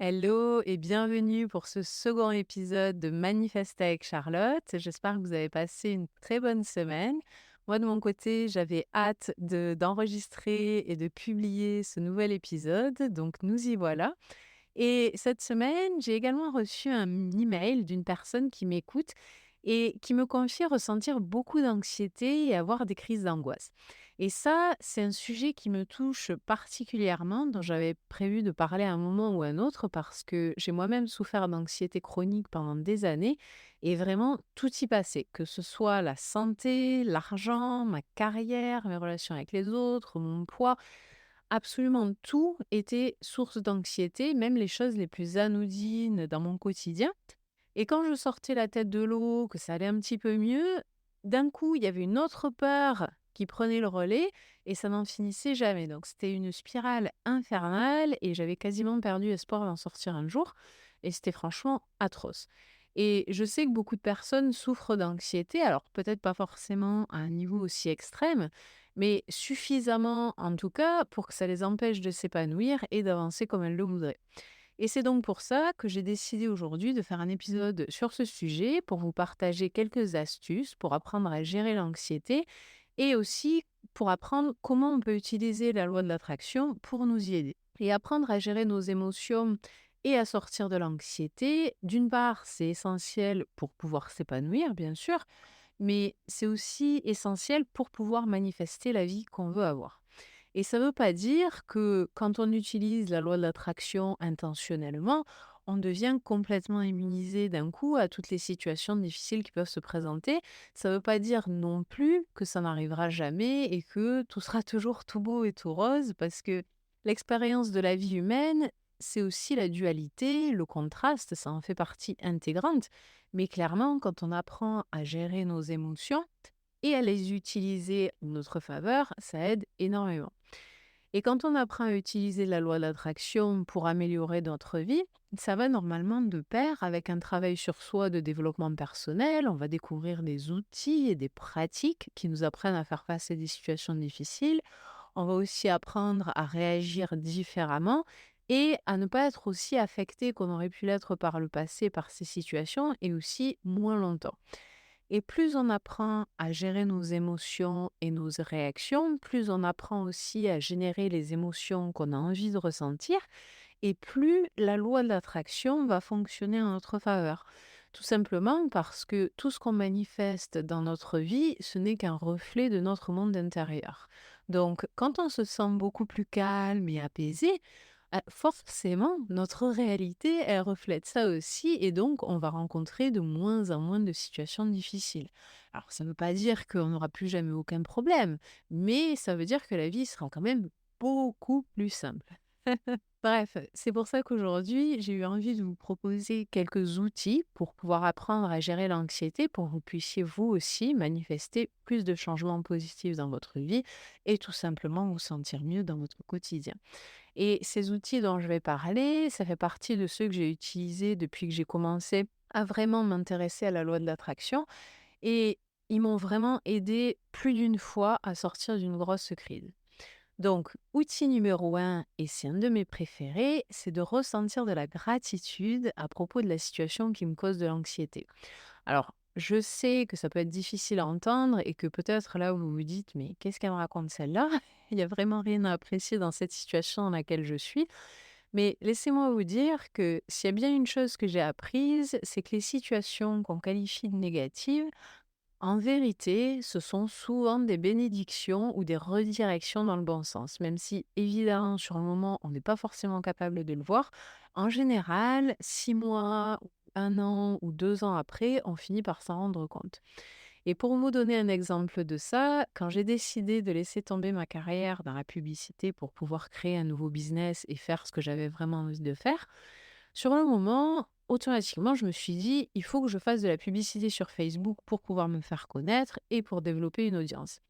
Hello et bienvenue pour ce second épisode de Manifester avec Charlotte. J'espère que vous avez passé une très bonne semaine. Moi, de mon côté, j'avais hâte d'enregistrer et de publier ce nouvel épisode, donc nous y voilà. Et cette semaine, j'ai également reçu un email d'une personne qui m'écoute et qui me confie ressentir beaucoup d'anxiété et avoir des crises d'angoisse. Et ça, c'est un sujet qui me touche particulièrement, dont j'avais prévu de parler à un moment ou à un autre, parce que j'ai moi-même souffert d'anxiété chronique pendant des années et vraiment tout y passait, que ce soit la santé, l'argent, ma carrière, mes relations avec les autres, mon poids. Absolument tout était source d'anxiété, même les choses les plus anodines dans mon quotidien. Et quand je sortais la tête de l'eau, que ça allait un petit peu mieux, d'un coup, il y avait une autre peur qui prenait le relais et ça n'en finissait jamais. Donc c'était une spirale infernale et j'avais quasiment perdu espoir d'en sortir un jour et c'était franchement atroce. Et je sais que beaucoup de personnes souffrent d'anxiété, alors peut-être pas forcément à un niveau aussi extrême, mais suffisamment en tout cas pour que ça les empêche de s'épanouir et d'avancer comme elles le voudraient. Et c'est donc pour ça que j'ai décidé aujourd'hui de faire un épisode sur ce sujet pour vous partager quelques astuces pour apprendre à gérer l'anxiété et aussi pour apprendre comment on peut utiliser la loi de l'attraction pour nous y aider. Et apprendre à gérer nos émotions et à sortir de l'anxiété, d'une part, c'est essentiel pour pouvoir s'épanouir, bien sûr, mais c'est aussi essentiel pour pouvoir manifester la vie qu'on veut avoir. Et ça ne veut pas dire que quand on utilise la loi de l'attraction intentionnellement, on devient complètement immunisé d'un coup à toutes les situations difficiles qui peuvent se présenter. Ça ne veut pas dire non plus que ça n'arrivera jamais et que tout sera toujours tout beau et tout rose, parce que l'expérience de la vie humaine, c'est aussi la dualité, le contraste, ça en fait partie intégrante. Mais clairement, quand on apprend à gérer nos émotions et à les utiliser en notre faveur, ça aide énormément. Et quand on apprend à utiliser la loi de l'attraction pour améliorer notre vie, ça va normalement de pair avec un travail sur soi de développement personnel. On va découvrir des outils et des pratiques qui nous apprennent à faire face à des situations difficiles. On va aussi apprendre à réagir différemment et à ne pas être aussi affecté qu'on aurait pu l'être par le passé par ces situations et aussi moins longtemps. Et plus on apprend à gérer nos émotions et nos réactions, plus on apprend aussi à générer les émotions qu'on a envie de ressentir, et plus la loi de l'attraction va fonctionner en notre faveur. Tout simplement parce que tout ce qu'on manifeste dans notre vie, ce n'est qu'un reflet de notre monde intérieur. Donc, quand on se sent beaucoup plus calme et apaisé, forcément, notre réalité, elle reflète ça aussi et donc on va rencontrer de moins en moins de situations difficiles. Alors ça ne veut pas dire qu'on n'aura plus jamais aucun problème, mais ça veut dire que la vie sera quand même beaucoup plus simple. Bref, c'est pour ça qu'aujourd'hui, j'ai eu envie de vous proposer quelques outils pour pouvoir apprendre à gérer l'anxiété, pour que vous puissiez vous aussi manifester plus de changements positifs dans votre vie et tout simplement vous sentir mieux dans votre quotidien. Et ces outils dont je vais parler, ça fait partie de ceux que j'ai utilisés depuis que j'ai commencé à vraiment m'intéresser à la loi de l'attraction et ils m'ont vraiment aidé plus d'une fois à sortir d'une grosse crise. Donc, outil numéro un, et c'est un de mes préférés, c'est de ressentir de la gratitude à propos de la situation qui me cause de l'anxiété. Alors, je sais que ça peut être difficile à entendre et que peut-être là où vous vous dites, mais qu'est-ce qu'elle me raconte celle-là? Il n'y a vraiment rien à apprécier dans cette situation dans laquelle je suis. Mais laissez-moi vous dire que s'il y a bien une chose que j'ai apprise, c'est que les situations qu'on qualifie de négatives, en vérité, ce sont souvent des bénédictions ou des redirections dans le bon sens. Même si, évidemment, sur le moment, on n'est pas forcément capable de le voir, en général, 6 mois, un an ou 2 ans après, on finit par s'en rendre compte. Et pour vous donner un exemple de ça, quand j'ai décidé de laisser tomber ma carrière dans la publicité pour pouvoir créer un nouveau business et faire ce que j'avais vraiment envie de faire, sur le moment, automatiquement, je me suis dit, il faut que je fasse de la publicité sur Facebook pour pouvoir me faire connaître et pour développer une audience.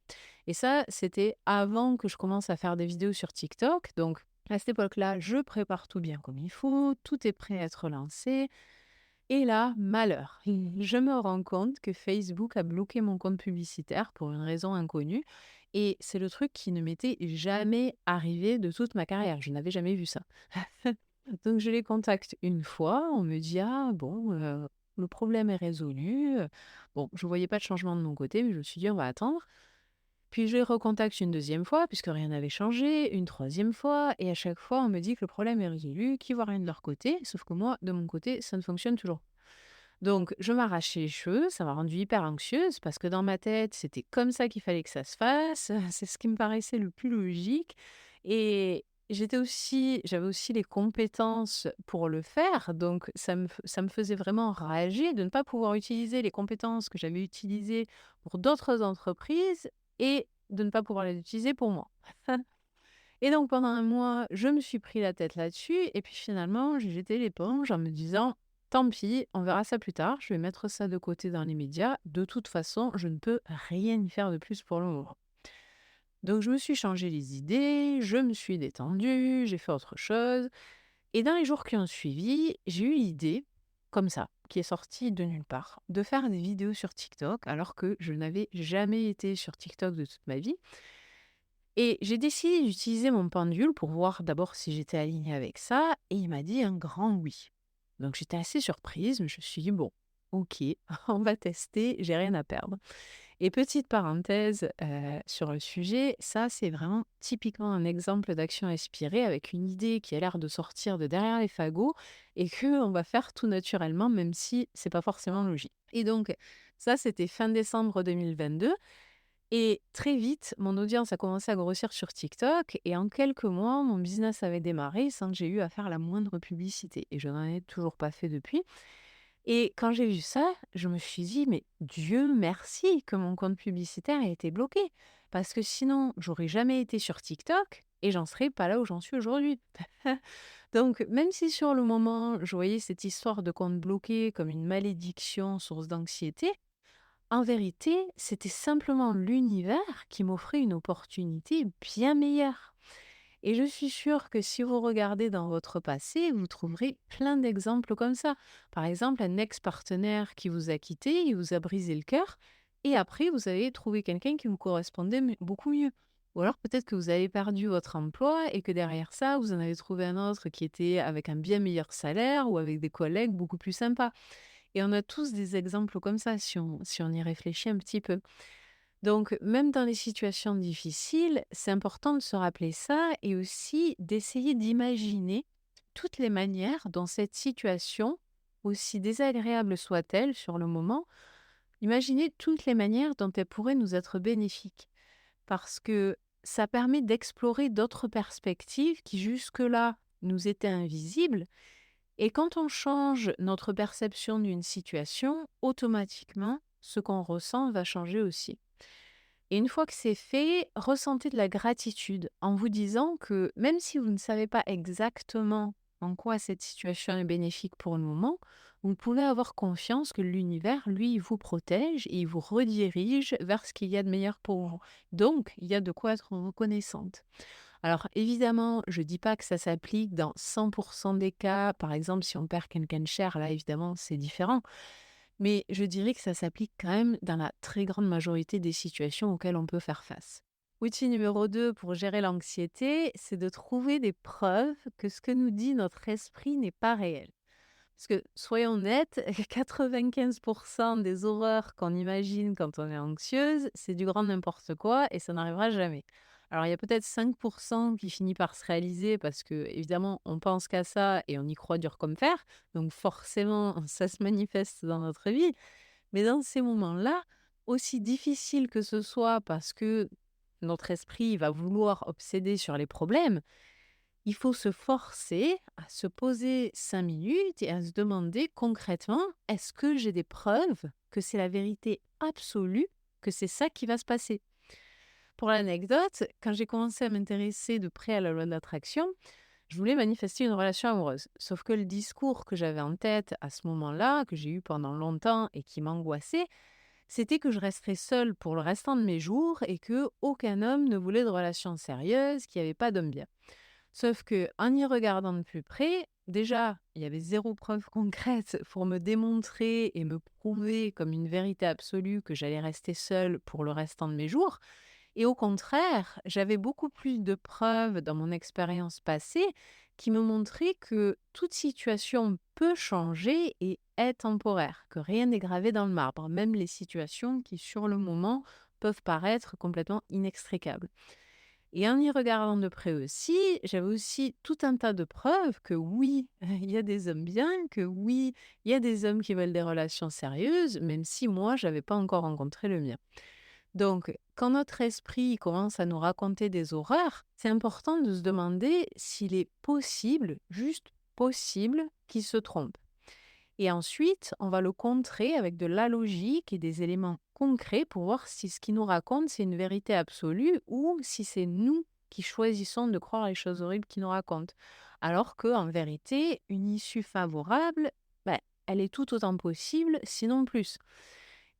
Et ça, c'était avant que je commence à faire des vidéos sur TikTok. Donc, à cette époque-là, je prépare tout bien comme il faut, tout est prêt à être lancé. Et là, malheur, je me rends compte que Facebook a bloqué mon compte publicitaire pour une raison inconnue. Et c'est le truc qui ne m'était jamais arrivé de toute ma carrière. Je n'avais jamais vu ça. Donc je les contacte une fois, on me dit: «Ah bon, le problème est résolu», bon, je voyais pas de changement de mon côté, mais je me suis dit: «On va attendre». Puis je les recontacte une deuxième fois puisque rien n'avait changé, une troisième fois et à chaque fois on me dit que le problème est résolu, qu'ils voient rien de leur côté, sauf que moi, de mon côté, ça ne fonctionne toujours. Donc je m'arrachais les cheveux, ça m'a rendue hyper anxieuse parce que dans ma tête, c'était comme ça qu'il fallait que ça se fasse, c'est ce qui me paraissait le plus logique et j'avais aussi les compétences pour le faire, donc ça me faisait vraiment rager de ne pas pouvoir utiliser les compétences que j'avais utilisées pour d'autres entreprises et de ne pas pouvoir les utiliser pour moi. Et donc pendant un mois, je me suis pris la tête là-dessus et puis finalement, j'ai jeté l'éponge en me disant: «Tant pis, on verra ça plus tard, je vais mettre ça de côté dans les médias. De toute façon, je ne peux rien y faire de plus pour le moment». Donc je me suis changé les idées, je me suis détendue, j'ai fait autre chose et dans les jours qui ont suivi, j'ai eu l'idée, comme ça, qui est sortie de nulle part, de faire des vidéos sur TikTok alors que je n'avais jamais été sur TikTok de toute ma vie et j'ai décidé d'utiliser mon pendule pour voir d'abord si j'étais alignée avec ça et il m'a dit un grand oui. Donc j'étais assez surprise, mais je me suis dit: «Bon, OK, on va tester, j'ai rien à perdre». Et petite parenthèse, sur le sujet, ça c'est vraiment typiquement un exemple d'action inspirée avec une idée qui a l'air de sortir de derrière les fagots et qu'on va faire tout naturellement même si c'est pas forcément logique. Et donc ça, c'était fin décembre 2022 et très vite, mon audience a commencé à grossir sur TikTok et en quelques mois, mon business avait démarré sans que j'ai eu à faire la moindre publicité et je n'en ai toujours pas fait depuis. Et quand j'ai vu ça, je me suis dit: «Mais Dieu merci que mon compte publicitaire ait été bloqué, parce que sinon j'aurais jamais été sur TikTok et j'en serais pas là où j'en suis aujourd'hui». Donc même si sur le moment, je voyais cette histoire de compte bloqué comme une malédiction source d'anxiété, en vérité, c'était simplement l'univers qui m'offrait une opportunité bien meilleure. Et je suis sûre que si vous regardez dans votre passé, vous trouverez plein d'exemples comme ça. Par exemple, un ex-partenaire qui vous a quitté, il vous a brisé le cœur, et après, vous avez trouvé quelqu'un qui vous correspondait beaucoup mieux. Ou alors peut-être que vous avez perdu votre emploi et que derrière ça, vous en avez trouvé un autre qui était avec un bien meilleur salaire ou avec des collègues beaucoup plus sympas. Et on a tous des exemples comme ça si on y réfléchit un petit peu. Donc, même dans les situations difficiles, c'est important de se rappeler ça et aussi d'essayer d'imaginer toutes les manières dont cette situation, aussi désagréable soit-elle sur le moment, imaginez toutes les manières dont elle pourrait nous être bénéfique. Parce que ça permet d'explorer d'autres perspectives qui jusque-là nous étaient invisibles. Et quand on change notre perception d'une situation, automatiquement, ce qu'on ressent va changer aussi. Et une fois que c'est fait, ressentez de la gratitude en vous disant que même si vous ne savez pas exactement en quoi cette situation est bénéfique pour le moment, vous pouvez avoir confiance que l'univers, lui, il vous protège et il vous redirige vers ce qu'il y a de meilleur pour vous. Donc, il y a de quoi être reconnaissante. Alors, évidemment, je ne dis pas que ça s'applique dans 100% des cas. Par exemple, si on perd quelqu'un de cher, là, évidemment, c'est différent. Mais je dirais que ça s'applique quand même dans la très grande majorité des situations auxquelles on peut faire face. Outil numéro 2 pour gérer l'anxiété, c'est de trouver des preuves que ce que nous dit notre esprit n'est pas réel. Parce que, soyons honnêtes, 95% des horreurs qu'on imagine quand on est anxieuse, c'est du grand n'importe quoi et ça n'arrivera jamais. Alors, il y a peut-être 5% qui finit par se réaliser parce que, évidemment, on pense qu'à ça et on y croit dur comme fer. Donc, forcément, ça se manifeste dans notre vie. Mais dans ces moments-là, aussi difficile que ce soit parce que notre esprit va vouloir obséder sur les problèmes, il faut se forcer à se poser 5 minutes et à se demander concrètement, est-ce que j'ai des preuves que c'est la vérité absolue, que c'est ça qui va se passer? Pour l'anecdote, quand j'ai commencé à m'intéresser de près à la loi de l'attraction, je voulais manifester une relation amoureuse. Sauf que le discours que j'avais en tête à ce moment-là, que j'ai eu pendant longtemps et qui m'angoissait, c'était que je resterais seule pour le restant de mes jours et que aucun homme ne voulait de relation sérieuse, qu'il n'y avait pas d'homme bien. Sauf que en y regardant de plus près, déjà, il y avait zéro preuve concrète pour me démontrer et me prouver comme une vérité absolue que j'allais rester seule pour le restant de mes jours. Et au contraire, j'avais beaucoup plus de preuves dans mon expérience passée qui me montrait que toute situation peut changer et est temporaire, que rien n'est gravé dans le marbre, même les situations qui, sur le moment, peuvent paraître complètement inextricables. Et en y regardant de près aussi, j'avais aussi tout un tas de preuves que oui, il y a des hommes bien, que oui, il y a des hommes qui veulent des relations sérieuses, même si moi, j'avais pas encore rencontré le mien. Donc, quand notre esprit commence à nous raconter des horreurs, c'est important de se demander s'il est possible, juste possible, qu'il se trompe. Et ensuite, on va le contrer avec de la logique et des éléments concrets pour voir si ce qu'il nous raconte, c'est une vérité absolue ou si c'est nous qui choisissons de croire les choses horribles qu'il nous raconte. Alors qu'en vérité, une issue favorable, ben, elle est tout autant possible, sinon plus.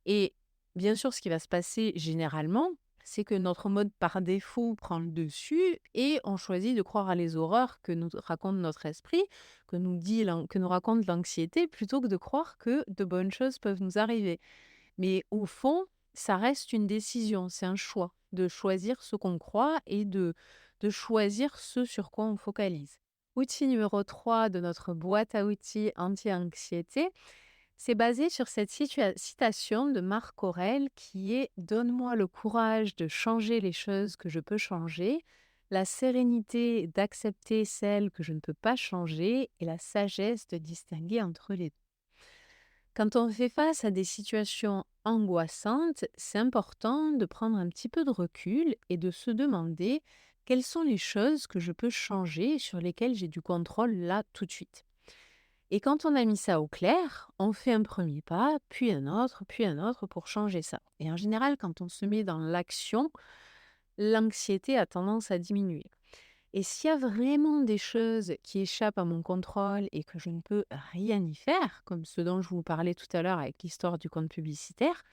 Et bien sûr, ce qui va se passer généralement, c'est que notre mode par défaut prend le dessus et on choisit de croire à les horreurs que nous raconte notre esprit, que nous raconte l'anxiété, plutôt que de croire que de bonnes choses peuvent nous arriver. Mais au fond, ça reste une décision, c'est un choix de choisir ce qu'on croit et de choisir ce sur quoi on focalise. Outil numéro 3 de notre boîte à outils anti-anxiété, c'est basé sur cette citation de Marc Aurèle qui est «Donne-moi le courage de changer les choses que je peux changer, la sérénité d'accepter celles que je ne peux pas changer et la sagesse de distinguer entre les deux». Quand on fait face à des situations angoissantes, c'est important de prendre un petit peu de recul et de se demander quelles sont les choses que je peux changer et sur lesquelles j'ai du contrôle là tout de suite. Et quand on a mis ça au clair, on fait un premier pas, puis un autre pour changer ça. Et en général, quand on se met dans l'action, l'anxiété a tendance à diminuer. Et s'il y a vraiment des choses qui échappent à mon contrôle et que je ne peux rien y faire, comme ce dont je vous parlais tout à l'heure avec l'histoire du compte publicitaire,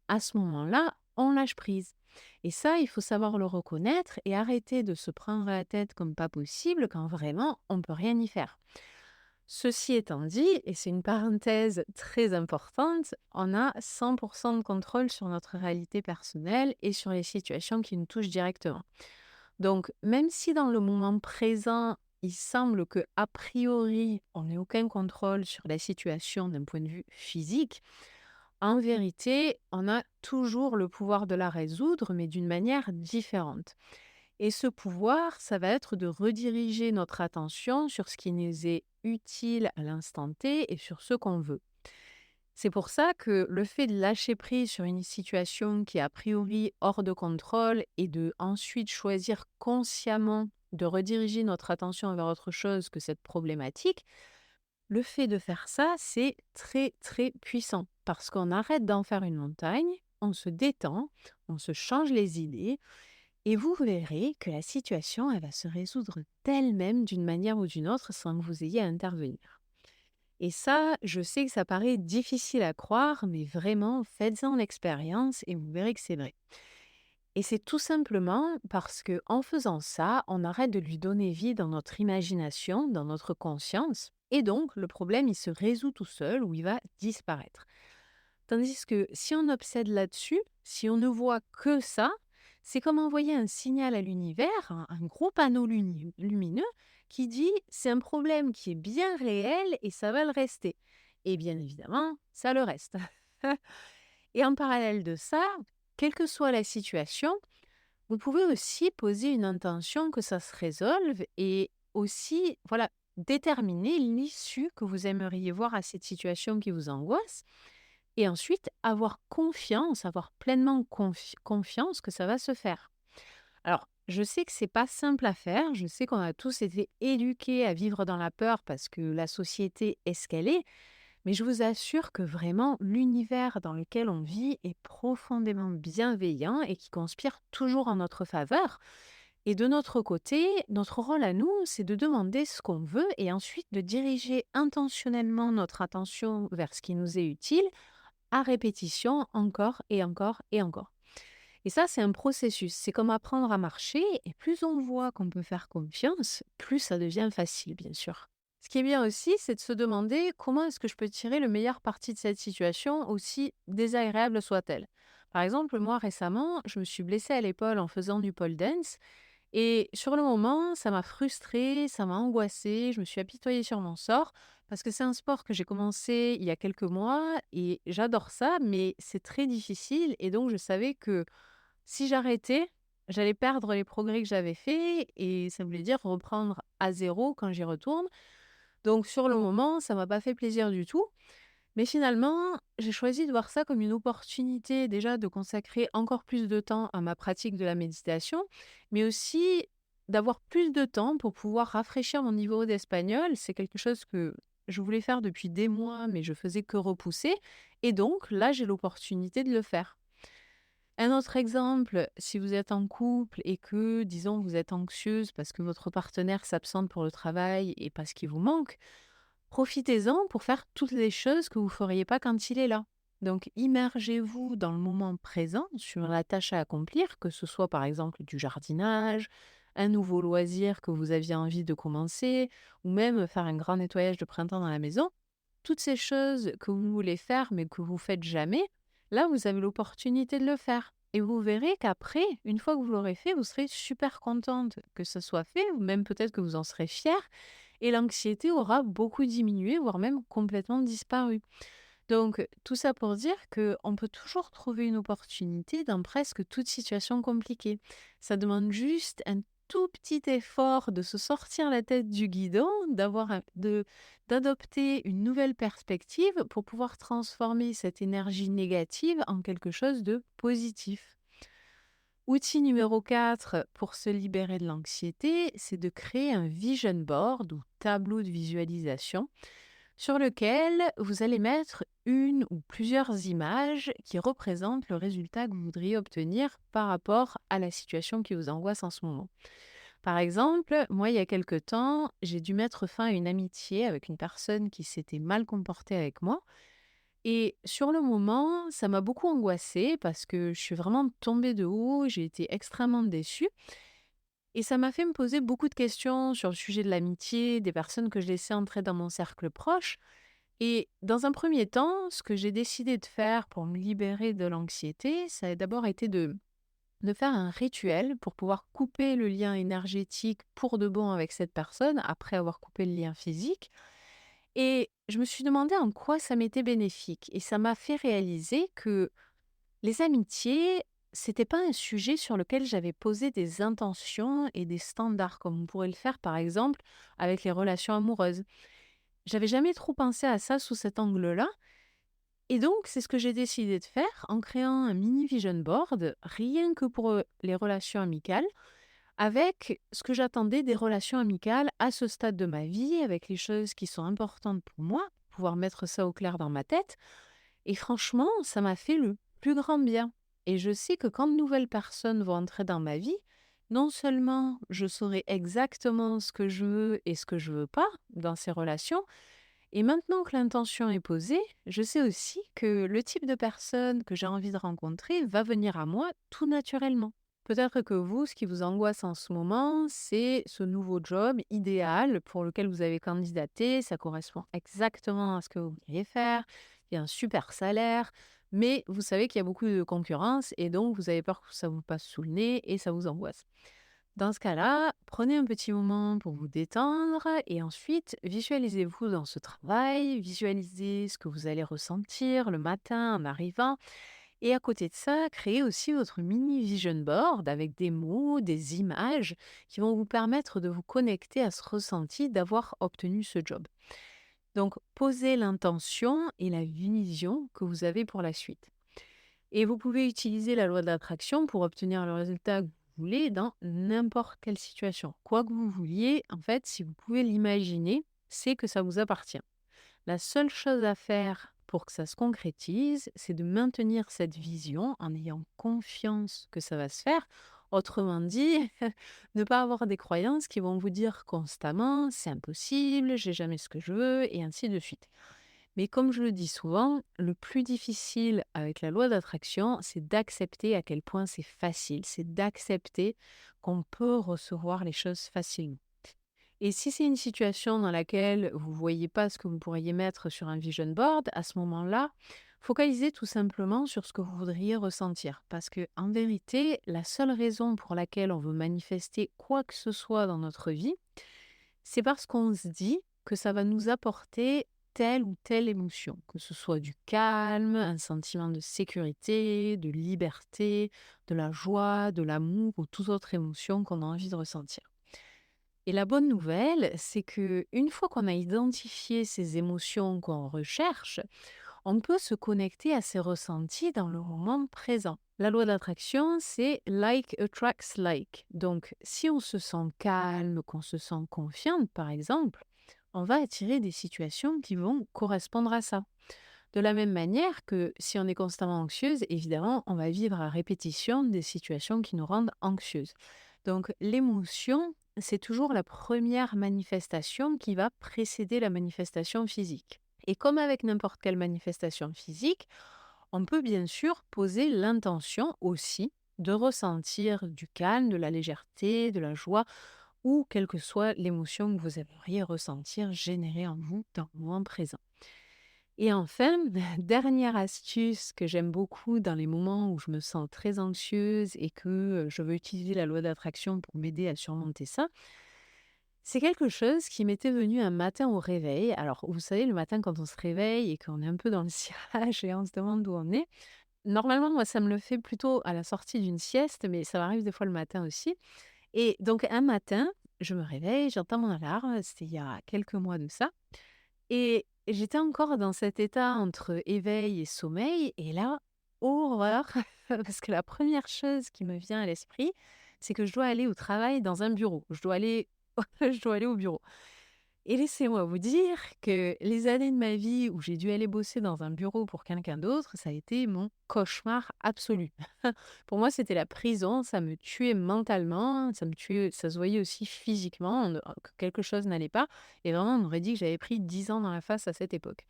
à ce moment-là, on lâche prise. Et ça, il faut savoir le reconnaître et arrêter de se prendre la tête comme pas possible quand vraiment on ne peut rien y faire. Ceci étant dit, et c'est une parenthèse très importante, on a 100% de contrôle sur notre réalité personnelle et sur les situations qui nous touchent directement. Donc, même si dans le moment présent, il semble que a priori, on n'ait aucun contrôle sur la situation d'un point de vue physique, en vérité, on a toujours le pouvoir de la résoudre, mais d'une manière différente. Et ce pouvoir, ça va être de rediriger notre attention sur ce qui nous est utile à l'instant T et sur ce qu'on veut. C'est pour ça que le fait de lâcher prise sur une situation qui est a priori hors de contrôle et de ensuite choisir consciemment de rediriger notre attention vers autre chose que cette problématique, le fait de faire ça, c'est très très puissant parce qu'on arrête d'en faire une montagne, on se détend, on se change les idées et vous verrez que la situation, elle va se résoudre d'elle-même d'une manière ou d'une autre sans que vous ayez à intervenir. Et ça, je sais que ça paraît difficile à croire, mais vraiment, faites-en l'expérience et vous verrez que c'est vrai. Et c'est tout simplement parce que en faisant ça, on arrête de lui donner vie dans notre imagination, dans notre conscience, et donc le problème, il se résout tout seul ou il va disparaître. Tandis que si on obsède là-dessus, si on ne voit que ça, c'est comme envoyer un signal à l'univers, un gros panneau lumineux qui dit c'est un problème qui est bien réel et ça va le rester. Et bien évidemment, ça le reste. Et en parallèle de ça, quelle que soit la situation, vous pouvez aussi poser une intention que ça se résolve et aussi, voilà, déterminer l'issue que vous aimeriez voir à cette situation qui vous angoisse et ensuite avoir confiance, avoir pleinement confiance que ça va se faire. Alors, je sais que c'est pas simple à faire, je sais qu'on a tous été éduqués à vivre dans la peur parce que la société est ce qu'elle est, mais je vous assure que vraiment l'univers dans lequel on vit est profondément bienveillant et qui conspire toujours en notre faveur. Et de notre côté, notre rôle à nous, c'est de demander ce qu'on veut et ensuite de diriger intentionnellement notre attention vers ce qui nous est utile à répétition, encore et encore et encore. Et ça, c'est un processus. C'est comme apprendre à marcher. Et plus on voit qu'on peut faire confiance, plus ça devient facile, bien sûr. Ce qui est bien aussi, c'est de se demander comment est-ce que je peux tirer le meilleur parti de cette situation, aussi désagréable soit-elle. Par exemple, moi récemment, je me suis blessée à l'épaule en faisant du pole dance. Et sur le moment, ça m'a frustrée, ça m'a angoissée, je me suis apitoyée sur mon sort parce que c'est un sport que j'ai commencé il y a quelques mois et j'adore ça, mais c'est très difficile et donc je savais que si j'arrêtais, j'allais perdre les progrès que j'avais faits et ça voulait dire reprendre à zéro quand j'y retourne. Donc sur le moment, ça m'a pas fait plaisir du tout. Mais finalement, j'ai choisi de voir ça comme une opportunité déjà de consacrer encore plus de temps à ma pratique de la méditation, mais aussi d'avoir plus de temps pour pouvoir rafraîchir mon niveau d'espagnol. C'est quelque chose que je voulais faire depuis des mois, mais je faisais que repousser. Et donc là, j'ai l'opportunité de le faire. Un autre exemple, si vous êtes en couple et que, disons, vous êtes anxieuse parce que votre partenaire s'absente pour le travail et parce qu'il vous manque, profitez-en pour faire toutes les choses que vous ne feriez pas quand il est là. Donc, immergez-vous dans le moment présent sur la tâche à accomplir, que ce soit par exemple du jardinage, un nouveau loisir que vous aviez envie de commencer, ou même faire un grand nettoyage de printemps dans la maison. Toutes ces choses que vous voulez faire mais que vous faites jamais, là, vous avez l'opportunité de le faire. Et vous verrez qu'après, une fois que vous l'aurez fait, vous serez super contente que ça soit fait, ou même peut-être que vous en serez fière, et l'anxiété aura beaucoup diminué, voire même complètement disparu. Donc, tout ça pour dire qu'on peut toujours trouver une opportunité dans presque toute situation compliquée. Ça demande juste un tout petit effort de se sortir la tête du guidon, d'adopter une nouvelle perspective pour pouvoir transformer cette énergie négative en quelque chose de positif. Outil numéro 4 pour se libérer de l'anxiété, c'est de créer un vision board ou tableau de visualisation sur lequel vous allez mettre une ou plusieurs images qui représentent le résultat que vous voudriez obtenir par rapport à la situation qui vous angoisse en ce moment. Par exemple, moi, il y a quelque temps, j'ai dû mettre fin à une amitié avec une personne qui s'était mal comportée avec moi. Et sur le moment, ça m'a beaucoup angoissée parce que je suis vraiment tombée de haut, j'ai été extrêmement déçue. Et ça m'a fait me poser beaucoup de questions sur le sujet de l'amitié, des personnes que je laissais entrer dans mon cercle proche. Et dans un premier temps, ce que j'ai décidé de faire pour me libérer de l'anxiété, ça a d'abord été de faire un rituel pour pouvoir couper le lien énergétique pour de bon avec cette personne après avoir coupé le lien physique. Et je me suis demandé en quoi ça m'était bénéfique. Et ça m'a fait réaliser que les amitiés, c'était pas un sujet sur lequel j'avais posé des intentions et des standards, comme on pourrait le faire par exemple avec les relations amoureuses. J'avais jamais trop pensé à ça sous cet angle-là. Et donc, c'est ce que j'ai décidé de faire en créant un mini vision board, rien que pour les relations amicales, avec ce que j'attendais des relations amicales à ce stade de ma vie, avec les choses qui sont importantes pour moi, pouvoir mettre ça au clair dans ma tête. Et franchement, ça m'a fait le plus grand bien. Et je sais que quand de nouvelles personnes vont entrer dans ma vie, non seulement je saurai exactement ce que je veux et ce que je veux pas dans ces relations, et maintenant que l'intention est posée, je sais aussi que le type de personne que j'ai envie de rencontrer va venir à moi tout naturellement. Peut-être que vous, ce qui vous angoisse en ce moment, c'est ce nouveau job idéal pour lequel vous avez candidaté. Ça correspond exactement à ce que vous voudriez faire. Il y a un super salaire, mais vous savez qu'il y a beaucoup de concurrence et donc vous avez peur que ça vous passe sous le nez et ça vous angoisse. Dans ce cas-là, prenez un petit moment pour vous détendre et ensuite visualisez-vous dans ce travail, visualisez ce que vous allez ressentir le matin en arrivant et à côté de ça, créez aussi votre mini vision board avec des mots, des images qui vont vous permettre de vous connecter à ce ressenti d'avoir obtenu ce job. Donc, posez l'intention et la vision que vous avez pour la suite. Et vous pouvez utiliser la loi de l'attraction pour obtenir le résultat que vous voulez dans n'importe quelle situation. Quoi que vous vouliez, en fait, si vous pouvez l'imaginer, c'est que ça vous appartient. La seule chose à faire pour que ça se concrétise, c'est de maintenir cette vision en ayant confiance que ça va se faire. Autrement dit, ne pas avoir des croyances qui vont vous dire constamment c'est impossible, j'ai jamais ce que je veux, et ainsi de suite. Mais comme je le dis souvent, le plus difficile avec la loi d'attraction, c'est d'accepter à quel point c'est facile, c'est d'accepter qu'on peut recevoir les choses facilement. Et si c'est une situation dans laquelle vous ne voyez pas ce que vous pourriez mettre sur un vision board, à ce moment-là, Focalisez tout simplement sur ce que vous voudriez ressentir. Parce que, en vérité, la seule raison pour laquelle on veut manifester quoi que ce soit dans notre vie, c'est parce qu'on se dit que ça va nous apporter telle ou telle émotion, que ce soit du calme, un sentiment de sécurité, de liberté, de la joie, de l'amour ou toute autre émotion qu'on a envie de ressentir. Et la bonne nouvelle, c'est que une fois qu'on a identifié ces émotions qu'on recherche, on peut se connecter à ces ressentis dans le moment présent. La loi d'attraction, c'est like attracts like. Donc, si on se sent calme, qu'on se sent confiante, par exemple, on va attirer des situations qui vont correspondre à ça. De la même manière que si on est constamment anxieuse, évidemment, on va vivre à répétition des situations qui nous rendent anxieuses. Donc, l'émotion, c'est toujours la première manifestation qui va précéder la manifestation physique. Et comme avec n'importe quelle manifestation physique, on peut bien sûr poser l'intention aussi de ressentir du calme, de la légèreté, de la joie, ou quelle que soit l'émotion que vous aimeriez ressentir, générer en vous dans le moment présent. Et enfin, dernière astuce que j'aime beaucoup dans les moments où je me sens très anxieuse et que je veux utiliser la loi d'attraction pour m'aider à surmonter ça, c'est quelque chose qui m'était venu un matin au réveil. Alors, vous savez, le matin, quand on se réveille et qu'on est un peu dans le cirage et on se demande où on est, normalement, moi, ça me le fait plutôt à la sortie d'une sieste, mais ça m'arrive des fois le matin aussi. Et donc, un matin, je me réveille, j'entends mon alarme, c'était il y a quelques mois de ça, et j'étais encore dans cet état entre éveil et sommeil. Et là, horreur, parce que la première chose qui me vient à l'esprit, c'est que je dois aller au travail dans un bureau. Je dois aller, je dois aller au bureau. Et laissez-moi vous dire que les années de ma vie où j'ai dû aller bosser dans un bureau pour quelqu'un d'autre, ça a été mon cauchemar absolu. Pour moi, c'était la prison, ça me tuait mentalement, ça me tuait, ça se voyait aussi physiquement, que quelque chose n'allait pas. Et vraiment, on aurait dit que j'avais pris 10 ans dans la face à cette époque.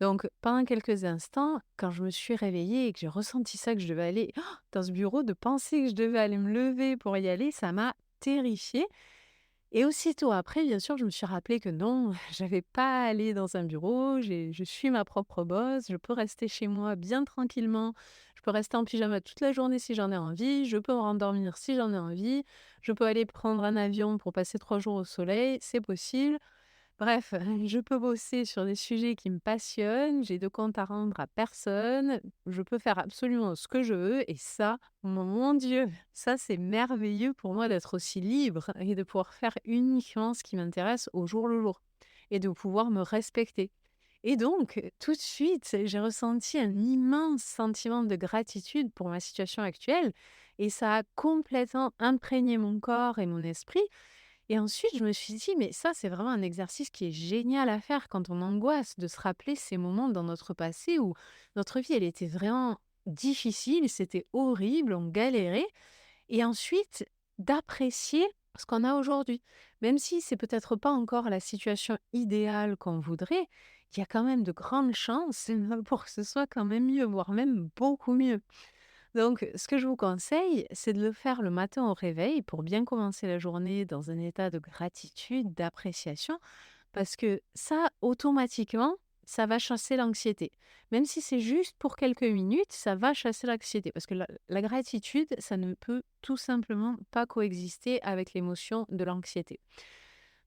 Donc, pendant quelques instants, quand je me suis réveillée et que j'ai ressenti ça, que je devais aller dans ce bureau, de penser que je devais aller me lever pour y aller, ça m'a terrifiée. Et aussitôt après, bien sûr, je me suis rappelé que non, j'avais pas à aller dans un bureau, je suis ma propre boss, je peux rester chez moi bien tranquillement, je peux rester en pyjama toute la journée si j'en ai envie, je peux me rendormir si j'en ai envie, je peux aller prendre un avion pour passer 3 jours au soleil, c'est possible. Bref, je peux bosser sur des sujets qui me passionnent, j'ai de compte à rendre à personne, je peux faire absolument ce que je veux et ça, mon Dieu, ça c'est merveilleux pour moi d'être aussi libre et de pouvoir faire uniquement ce qui m'intéresse au jour le jour et de pouvoir me respecter. Et donc, tout de suite, j'ai ressenti un immense sentiment de gratitude pour ma situation actuelle et ça a complètement imprégné mon corps et mon esprit. Et ensuite, je me suis dit: «Mais ça, c'est vraiment un exercice qui est génial à faire quand on angoisse, de se rappeler ces moments dans notre passé où notre vie, elle était vraiment difficile, c'était horrible, on galérait» et ensuite d'apprécier ce qu'on a aujourd'hui. Même si c'est peut-être pas encore la situation idéale qu'on voudrait, il y a quand même de grandes chances pour que ce soit quand même mieux, voire même beaucoup mieux. Donc, ce que je vous conseille, c'est de le faire le matin au réveil pour bien commencer la journée dans un état de gratitude, d'appréciation, parce que ça, automatiquement, ça va chasser l'anxiété. Même si c'est juste pour quelques minutes, ça va chasser l'anxiété, parce que la gratitude, ça ne peut tout simplement pas coexister avec l'émotion de l'anxiété.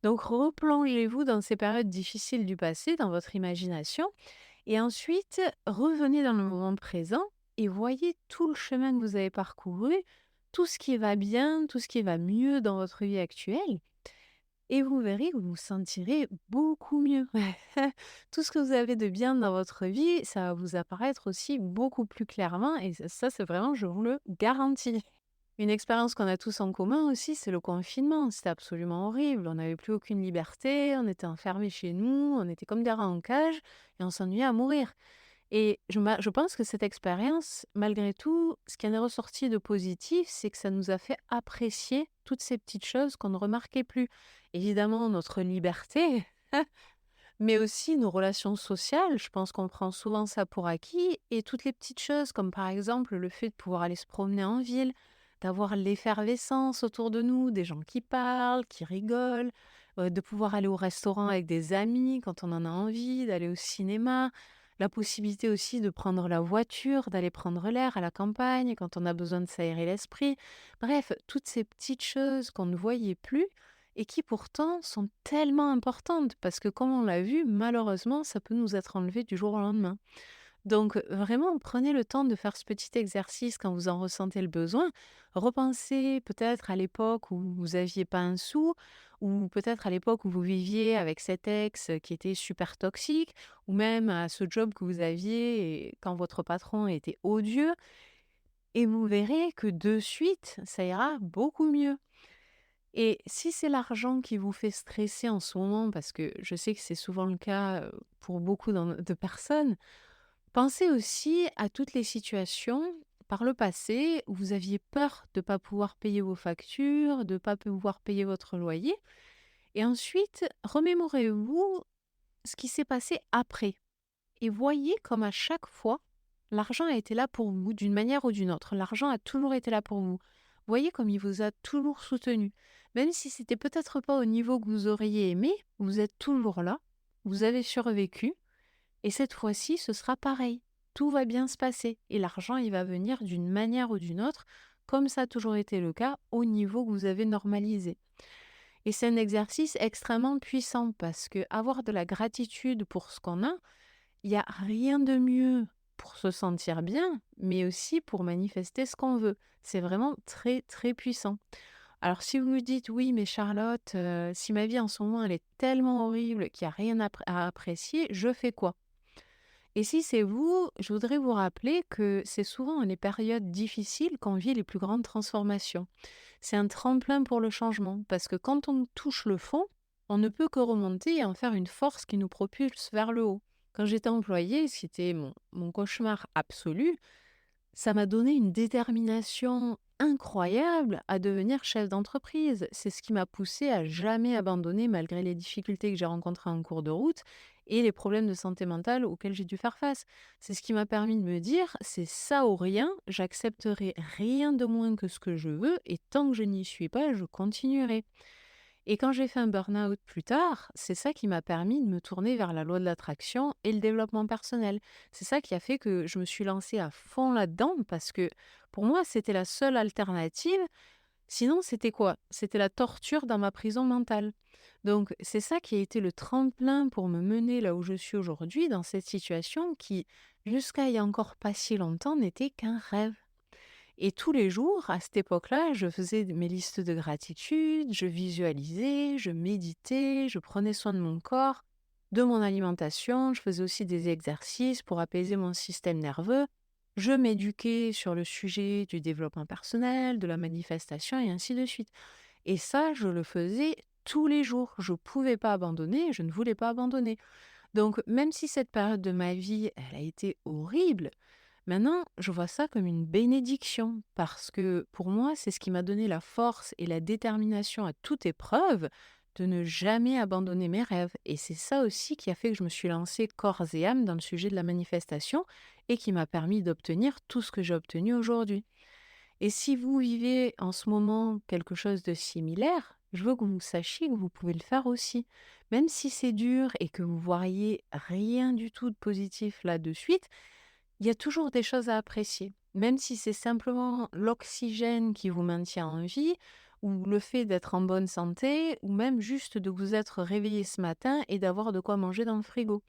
Donc, replongez-vous dans ces périodes difficiles du passé, dans votre imagination, et ensuite, revenez dans le moment présent et voyez tout le chemin que vous avez parcouru, tout ce qui va bien, tout ce qui va mieux dans votre vie actuelle. Et vous verrez que vous vous sentirez beaucoup mieux. Tout ce que vous avez de bien dans votre vie, ça va vous apparaître aussi beaucoup plus clairement. Et ça, c'est vraiment, je vous le garantis. Une expérience qu'on a tous en commun aussi, c'est le confinement. C'était absolument horrible. On n'avait plus aucune liberté, on était enfermés chez nous, on était comme des rats en cage et on s'ennuyait à mourir. Et je pense que cette expérience, malgré tout, ce qui en est ressorti de positif, c'est que ça nous a fait apprécier toutes ces petites choses qu'on ne remarquait plus. Évidemment, notre liberté, mais aussi nos relations sociales. Je pense qu'on prend souvent ça pour acquis. Et toutes les petites choses, comme par exemple le fait de pouvoir aller se promener en ville, d'avoir l'effervescence autour de nous, des gens qui parlent, qui rigolent, de pouvoir aller au restaurant avec des amis quand on en a envie, d'aller au cinéma, la possibilité aussi de prendre la voiture, d'aller prendre l'air à la campagne quand on a besoin de s'aérer l'esprit. Bref, toutes ces petites choses qu'on ne voyait plus et qui pourtant sont tellement importantes parce que comme on l'a vu, malheureusement, ça peut nous être enlevé du jour au lendemain. Donc vraiment, prenez le temps de faire ce petit exercice quand vous en ressentez le besoin. Repensez peut-être à l'époque où vous aviez pas un sou, ou peut-être à l'époque où vous viviez avec cet ex qui était super toxique, ou même à ce job que vous aviez et quand votre patron était odieux. Et vous verrez que de suite, ça ira beaucoup mieux. Et si c'est l'argent qui vous fait stresser en ce moment, parce que je sais que c'est souvent le cas pour beaucoup de personnes, pensez aussi à toutes les situations par le passé où vous aviez peur de ne pas pouvoir payer vos factures, de ne pas pouvoir payer votre loyer. Et ensuite, remémorez-vous ce qui s'est passé après. Et voyez comme à chaque fois, l'argent a été là pour vous d'une manière ou d'une autre. L'argent a toujours été là pour vous. Voyez comme il vous a toujours soutenu. Même si c'était peut-être pas au niveau que vous auriez aimé, vous êtes toujours là, vous avez survécu, et cette fois-ci, ce sera pareil. Tout va bien se passer et l'argent, il va venir d'une manière ou d'une autre, comme ça a toujours été le cas au niveau que vous avez normalisé. Et c'est un exercice extrêmement puissant parce que avoir de la gratitude pour ce qu'on a, il n'y a rien de mieux pour se sentir bien, mais aussi pour manifester ce qu'on veut. C'est vraiment très, très puissant. Alors si vous me dites, oui, mais Charlotte, si ma vie en ce moment, elle est tellement horrible qu'il n'y a rien à apprécier, je fais quoi? Et si c'est vous, je voudrais vous rappeler que c'est souvent dans les périodes difficiles qu'on vit les plus grandes transformations. C'est un tremplin pour le changement, parce que quand on touche le fond, on ne peut que remonter et en faire une force qui nous propulse vers le haut. Quand j'étais employée, c'était mon cauchemar absolu, ça m'a donné une détermination incroyable à devenir chef d'entreprise. C'est ce qui m'a poussée à jamais abandonner malgré les difficultés que j'ai rencontrées en cours de route et les problèmes de santé mentale auxquels j'ai dû faire face. C'est ce qui m'a permis de me dire, c'est ça ou rien, j'accepterai rien de moins que ce que je veux et tant que je n'y suis pas, je continuerai. Et quand j'ai fait un burn-out plus tard, c'est ça qui m'a permis de me tourner vers la loi de l'attraction et le développement personnel. C'est ça qui a fait que je me suis lancée à fond là-dedans parce que pour moi, c'était la seule alternative. Sinon, c'était quoi? C'était la torture dans ma prison mentale. Donc, c'est ça qui a été le tremplin pour me mener là où je suis aujourd'hui, dans cette situation qui, jusqu'à il y a encore pas si longtemps, n'était qu'un rêve. Et tous les jours, à cette époque-là, je faisais mes listes de gratitude, je visualisais, je méditais, je prenais soin de mon corps, de mon alimentation, je faisais aussi des exercices pour apaiser mon système nerveux, je m'éduquais sur le sujet du développement personnel, de la manifestation et ainsi de suite. Et ça, je le faisais tous les jours. Je ne pouvais pas abandonner, je ne voulais pas abandonner. Donc, même si cette période de ma vie, elle a été horrible, maintenant, je vois ça comme une bénédiction parce que pour moi, c'est ce qui m'a donné la force et la détermination à toute épreuve de ne jamais abandonner mes rêves. Et c'est ça aussi qui a fait que je me suis lancée corps et âme dans le sujet de la manifestation et qui m'a permis d'obtenir tout ce que j'ai obtenu aujourd'hui. Et si vous vivez en ce moment quelque chose de similaire, je veux que vous sachiez que vous pouvez le faire aussi. Même si c'est dur et que vous voyez rien du tout de positif là de suite, il y a toujours des choses à apprécier. Même si c'est simplement l'oxygène qui vous maintient en vie, ou le fait d'être en bonne santé, ou même juste de vous être réveillé ce matin et d'avoir de quoi manger dans le frigo.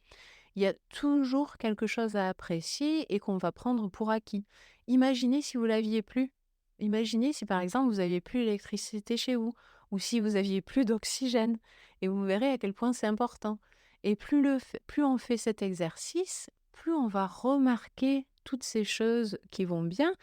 Il y a toujours quelque chose à apprécier et qu'on va prendre pour acquis. Imaginez si vous l'aviez plus. Imaginez si par exemple vous n'aviez plus l'électricité chez vous, ou si vous aviez plus d'oxygène, et vous verrez à quel point c'est important. Et plus on fait cet exercice, plus on va remarquer toutes ces choses qui vont bien,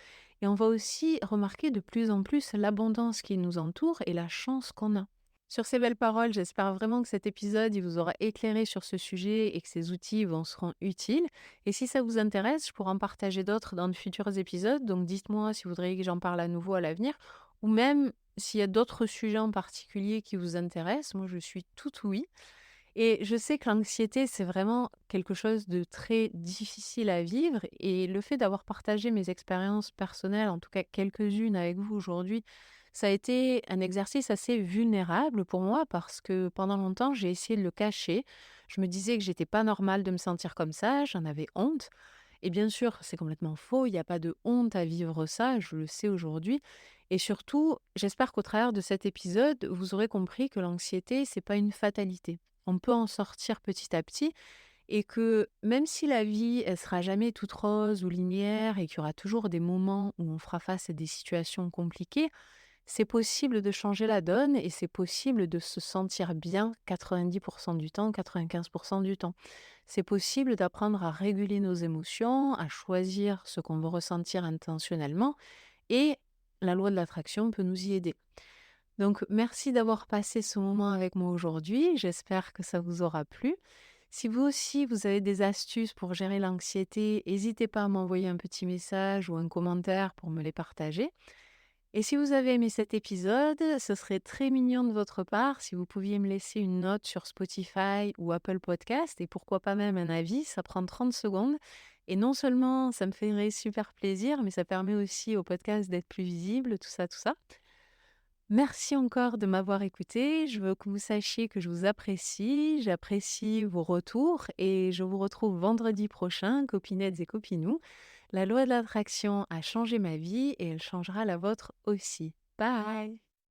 et on va aussi remarquer de plus en plus l'abondance qui nous entoure et la chance qu'on a. Sur ces belles paroles, j'espère vraiment que cet épisode il vous aura éclairé sur ce sujet et que ces outils vont seront utiles. Et si ça vous intéresse, je pourrais en partager d'autres dans de futurs épisodes. Donc dites-moi si vous voudriez que j'en parle à nouveau à l'avenir, ou même s'il y a d'autres sujets en particulier qui vous intéressent. Moi, je suis tout oui. Et je sais que l'anxiété, c'est vraiment quelque chose de très difficile à vivre. Et le fait d'avoir partagé mes expériences personnelles, en tout cas quelques-unes avec vous aujourd'hui, Ça a été un exercice assez vulnérable pour moi parce que pendant longtemps, j'ai essayé de le cacher. Je me disais que j'étais pas normale de me sentir comme ça, j'en avais honte. Et bien sûr, c'est complètement faux, il n'y a pas de honte à vivre ça, je le sais aujourd'hui. Et surtout, j'espère qu'au travers de cet épisode, vous aurez compris que l'anxiété, c'est pas une fatalité. On peut en sortir petit à petit et que même si la vie, elle sera jamais toute rose ou linéaire et qu'il y aura toujours des moments où on fera face à des situations compliquées, c'est possible de changer la donne et c'est possible de se sentir bien 90% du temps, 95% du temps. C'est possible d'apprendre à réguler nos émotions, à choisir ce qu'on veut ressentir intentionnellement et la loi de l'attraction peut nous y aider. Donc, merci d'avoir passé ce moment avec moi aujourd'hui. J'espère que ça vous aura plu. Si vous aussi, vous avez des astuces pour gérer l'anxiété, n'hésitez pas à m'envoyer un petit message ou un commentaire pour me les partager. Et si vous avez aimé cet épisode, ce serait très mignon de votre part si vous pouviez me laisser une note sur Spotify ou Apple Podcast et pourquoi pas même un avis, ça prend 30 secondes. Et non seulement ça me ferait super plaisir, mais ça permet aussi au podcast d'être plus visible, tout ça, tout ça. Merci encore de m'avoir écouté. Je veux que vous sachiez que je vous apprécie, j'apprécie vos retours et je vous retrouve vendredi prochain, copinettes et copinous. La loi de l'attraction a changé ma vie et elle changera la vôtre aussi. Bye!